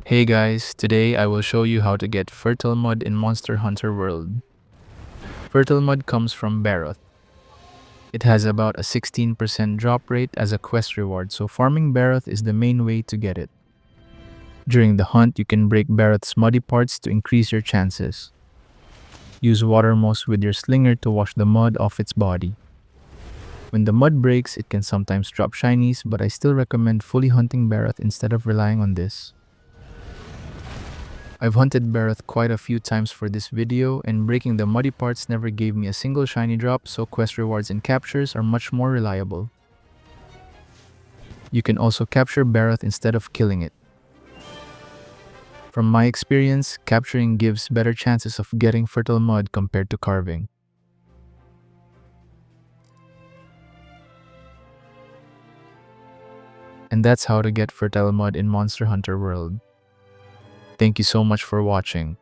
Hey guys, today I will show you how to get Fertile Mud in Monster Hunter World. Fertile Mud comes from Barroth. It has about a 16% drop rate as a quest reward, so farming Barroth is the main way to get it. During the hunt, you can break Barroth's muddy parts to increase your chances. Use water moss with your slinger to wash the mud off its body. When the mud breaks, it can sometimes drop shinies, but I still recommend fully hunting Barroth instead of relying on this. I've hunted Barroth quite a few times for this video, and breaking the muddy parts never gave me a single shiny drop, so quest rewards and captures are much more reliable. You can also capture Barroth instead of killing it. From my experience, capturing gives better chances of getting Fertile Mud compared to carving. And that's how to get Fertile Mud in Monster Hunter World. Thank you so much for watching.